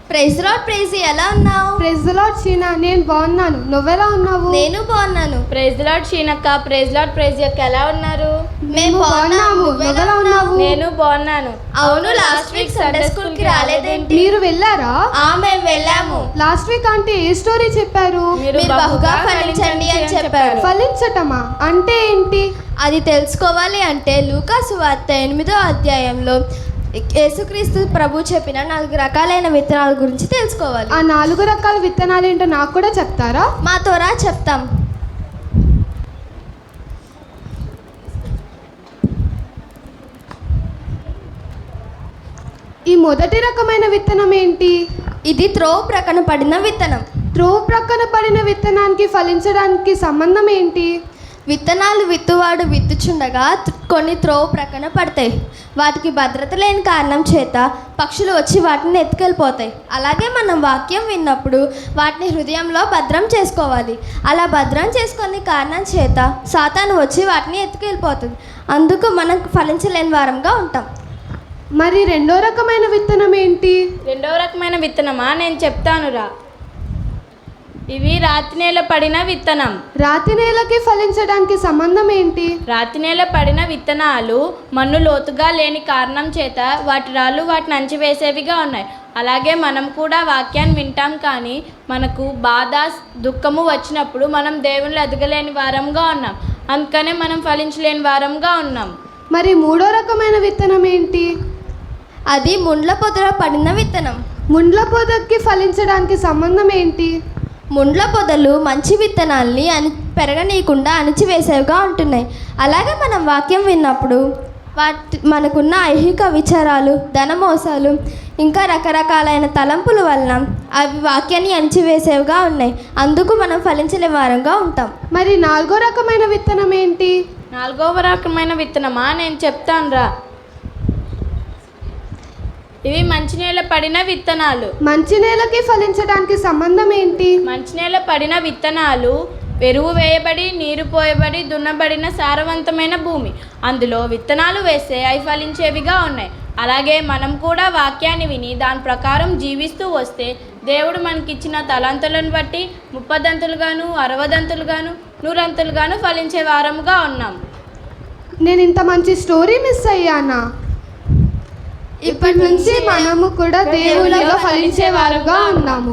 Praise lord ప్రైజీ, ఎలా ఉన్నావు? Praise lord Sheena, నేను బాగున్నాను. నువ్వెలా ఉన్నావు? నేను బాగున్నాను. ప్రైజ్ లార్డ్ షీనక్క, ప్రైజ్ లార్డ్ ప్రైజ్ అక్క ఎలా ఉన్నారు? మేము బాగున్నాము. నువ్వెలా ఉన్నావు? నేను బాగున్నాను. అవును, లాస్ట్ వీక్ సండే స్కూల్ కి రాలేదేంటి? మీరు వెళ్ళారా? మేము వెళ్ళాము. లాస్ట్ వీక్ అంటే ఏ స్టోరీ చెప్పారు? మీరు బహుగా ఫలించండి అని చెప్పారు. ఫలించటమా అంటే ఏంటి? అది తెలుసుకోవాలి అంటే లూకా సువార్త 8వ అధ్యాయంలో యేసుక్రీస్తు ప్రభు చెప్పిన 4 రకాలైన విత్తనాల గురించి తెలుసుకోవాలి. ఆ 4 రకాల విత్తనాలు ఏంటో నాకు కూడా చెప్తారా? మాతో రా, చెప్తాం. ఈ మొదటి రకమైన విత్తనం ఏంటి? ఇది త్రోవ ప్రక్కన పడిన విత్తనం. త్రోవ ప్రక్కన పడిన విత్తనానికి ఫలించడానికి సంబంధం ఏంటి? విత్తనాలు విత్తువాడు విత్తుచుండగా కొన్ని త్రోవ ప్రక్కన పడతాయి. వాటికి భద్రత లేని కారణం చేత పక్షులు వచ్చి వాటిని ఎత్తుకెళ్ళిపోతాయి. అలాగే మనం వాక్యం విన్నప్పుడు వాటిని హృదయంలో భద్రం చేసుకోవాలి. అలా భద్రం చేసుకునే కారణం చేత సాతాను వచ్చి వాటిని ఎత్తుకెళ్ళిపోతుంది. అందుకు మనం ఫలించలేని వారంగా ఉంటాం. మరి రెండో రకమైన విత్తనం ఏంటి? రెండవ రకమైన విత్తనమా, నేను చెప్తానురా. ఇవి రాతి నేల పడిన విత్తనం. రాతి నేలకి ఫలించడానికి సంబంధం ఏంటి? రాతి నేల పడిన విత్తనాలు మన్ను లోతుగా లేని కారణం చేత వాటి రాళ్ళు వాటిని అంచివేసేవిగా ఉన్నాయి. అలాగే మనం కూడా వాక్యాన్ని వింటాం, కానీ మనకు బాధ దుఃఖము వచ్చినప్పుడు మనం దేవుళ్ళు ఎదగలేని వారంగా ఉన్నాం. అందుకనే మనం ఫలించలేని వారంగా ఉన్నాం. మరి మూడో రకమైన విత్తనం ఏంటి? అది ముండ్ల పొదలో పడిన విత్తనం. ముండ్ల పొదకి ఫలించడానికి సంబంధం ఏంటి? ముండ్ల పొదలు మంచి విత్తనాల్ని పెరగనీయకుండా అణిచివేసేవిగా ఉంటున్నాయి. అలాగే మనం వాక్యం విన్నప్పుడు మనకున్న ఐహిక విచారాలు, ధనమోసాలు, ఇంకా రకరకాలైన తలంపుల వలన అవి వాక్యాన్ని అణిచివేసేవిగా ఉన్నాయి. అందుకు మనం ఫలించలేని వారంగా ఉంటాం. మరి నాలుగో రకమైన విత్తనం ఏంటి? నాలుగవ రకమైన విత్తనమా, నేను చెప్తానురా. ఇవి మంచినీళ్ళ పడిన విత్తనాలు. మంచి నేలకి ఫలించడానికి సంబంధం ఏంటి? మంచినీళ్ళ పడిన విత్తనాలు ఎరువు వేయబడి, నీరు పోయబడి, దున్నబడిన సారవంతమైన భూమి. అందులో విత్తనాలు వేస్తే అవి ఫలించేవిగా ఉన్నాయి. అలాగే మనం కూడా వాక్యాన్ని విని దాని ప్రకారం జీవిస్తూ వస్తే దేవుడు మనకిచ్చిన తలాంతులను బట్టి 30దంతులుగాను, 60దంతులుగాను, 100అంతులుగాను ఫలించే వారముగా ఉన్నాం. నేను ఇంత మంచి స్టోరీ మిస్ అయ్యానా? ఇప్పటి నుంచి మనము కూడా దేవుళ్ళలో ఫలించే వారుగా ఉన్నాము.